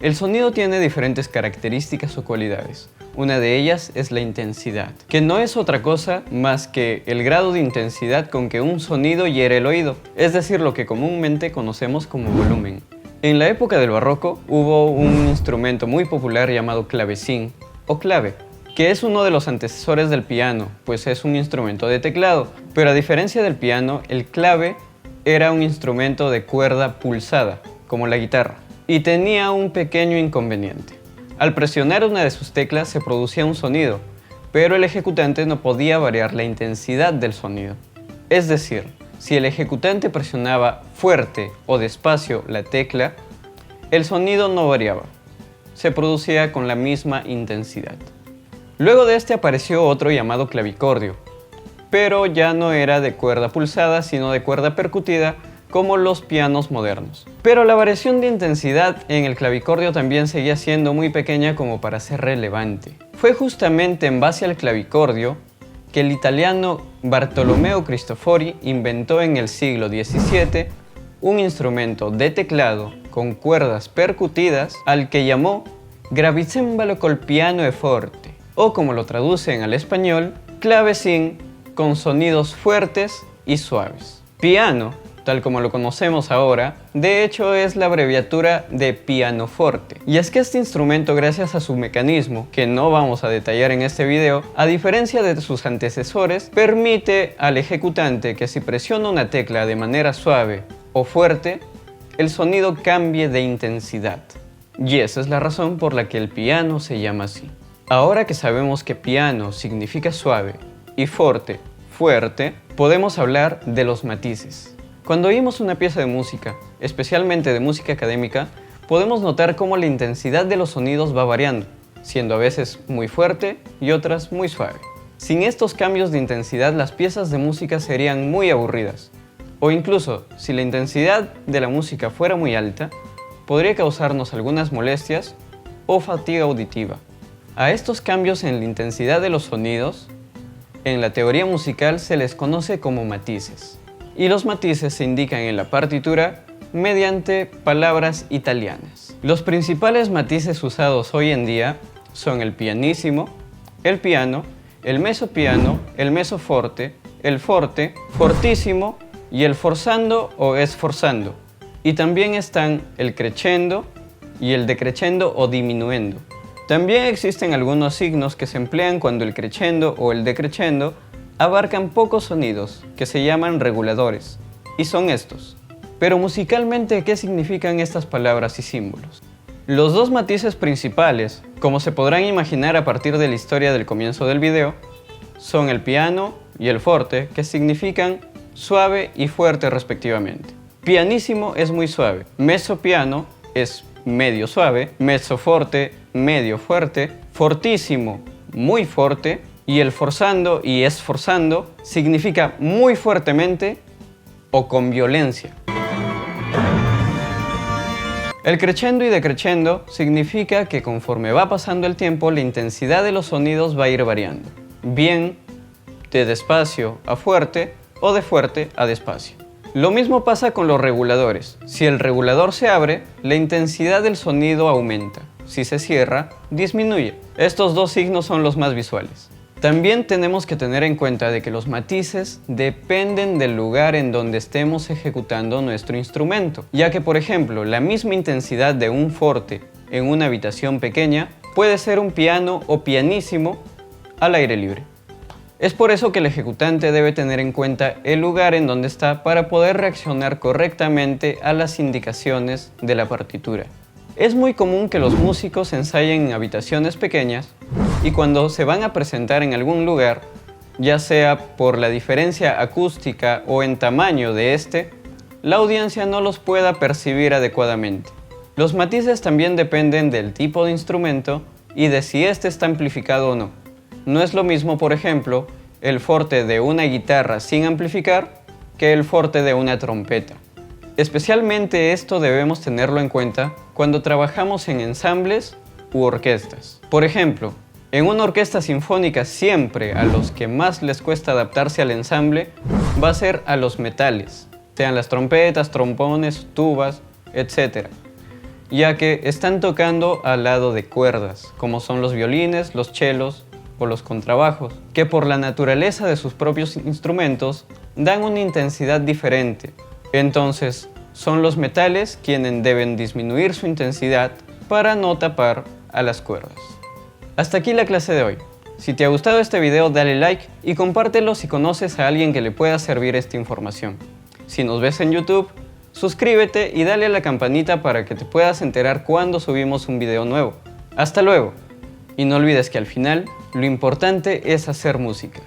El sonido tiene diferentes características o cualidades. Una de ellas es la intensidad, que no es otra cosa más que el grado de intensidad con que un sonido hiere el oído, es decir, lo que comúnmente conocemos como volumen. En la época del barroco hubo un instrumento muy popular llamado clavecín o clave, que es uno de los antecesores del piano, pues es un instrumento de teclado, pero a diferencia del piano, el clave era un instrumento de cuerda pulsada, como la guitarra, y tenía un pequeño inconveniente. Al presionar una de sus teclas se producía un sonido, pero el ejecutante no podía variar la intensidad del sonido. Es decir, si el ejecutante presionaba fuerte o despacio la tecla, el sonido no variaba, se producía con la misma intensidad. Luego de este apareció otro llamado clavicordio, pero ya no era de cuerda pulsada, sino de cuerda percutida, como los pianos modernos. Pero la variación de intensidad en el clavicordio también seguía siendo muy pequeña como para ser relevante. Fue justamente en base al clavicordio que el italiano Bartolomeo Cristofori inventó en el siglo XVII un instrumento de teclado con cuerdas percutidas al que llamó gravicembalo col piano e forte, o como lo traducen al español, clavecín con sonidos fuertes y suaves. Piano, tal como lo conocemos ahora, de hecho es la abreviatura de pianoforte. Y es que este instrumento, gracias a su mecanismo, que no vamos a detallar en este video, a diferencia de sus antecesores, permite al ejecutante que si presiona una tecla de manera suave o fuerte, el sonido cambie de intensidad. Y esa es la razón por la que el piano se llama así. Ahora que sabemos que piano significa suave y forte, fuerte, podemos hablar de los matices. Cuando oímos una pieza de música, especialmente de música académica, podemos notar cómo la intensidad de los sonidos va variando, siendo a veces muy fuerte y otras muy suave. Sin estos cambios de intensidad, las piezas de música serían muy aburridas. O incluso, si la intensidad de la música fuera muy alta, podría causarnos algunas molestias o fatiga auditiva. A estos cambios en la intensidad de los sonidos, en la teoría musical se les conoce como matices. Y los matices se indican en la partitura mediante palabras italianas. Los principales matices usados hoy en día son el pianissimo, el piano, el mezzopiano, el mezzoforte, el forte, fortissimo y el forzando o sforzando. Y también están el crescendo y el decrescendo o diminuendo. También existen algunos signos que se emplean cuando el crescendo o el decrescendo abarcan pocos sonidos, que se llaman reguladores, y son estos. Pero musicalmente, ¿qué significan estas palabras y símbolos? Los dos matices principales, como se podrán imaginar a partir de la historia del comienzo del video, son el piano y el forte, que significan suave y fuerte respectivamente. Pianissimo es muy suave, mezzopiano es medio suave, mezzoforte medio fuerte, fortissimo muy fuerte, y el forzando y esforzando significa muy fuertemente o con violencia. El crescendo y decrescendo significa que conforme va pasando el tiempo, la intensidad de los sonidos va a ir variando, bien de despacio a fuerte o de fuerte a despacio. Lo mismo pasa con los reguladores. Si el regulador se abre, la intensidad del sonido aumenta. Si se cierra, disminuye. Estos dos signos son los más visuales. También tenemos que tener en cuenta de que los matices dependen del lugar en donde estemos ejecutando nuestro instrumento, ya que, por ejemplo, la misma intensidad de un forte en una habitación pequeña puede ser un piano o pianissimo al aire libre. Es por eso que el ejecutante debe tener en cuenta el lugar en donde está para poder reaccionar correctamente a las indicaciones de la partitura. Es muy común que los músicos ensayen en habitaciones pequeñas y cuando se van a presentar en algún lugar, ya sea por la diferencia acústica o en tamaño de este, la audiencia no los pueda percibir adecuadamente. Los matices también dependen del tipo de instrumento y de si este está amplificado o no. No es lo mismo, por ejemplo, el forte de una guitarra sin amplificar que el forte de una trompeta. Especialmente esto debemos tenerlo en cuenta cuando trabajamos en ensambles u orquestas. Por ejemplo, en una orquesta sinfónica siempre a los que más les cuesta adaptarse al ensamble va a ser a los metales, sean las trompetas, trombones, tubas, etc. ya que están tocando al lado de cuerdas, como son los violines, los chelos o los contrabajos, que por la naturaleza de sus propios instrumentos dan una intensidad diferente. Entonces, son los metales quienes deben disminuir su intensidad para no tapar a las cuerdas. Hasta aquí la clase de hoy. Si te ha gustado este video, dale like y compártelo si conoces a alguien que le pueda servir esta información. Si nos ves en YouTube, suscríbete y dale a la campanita para que te puedas enterar cuando subimos un video nuevo. ¡Hasta luego! Y no olvides que al final, lo importante es hacer música.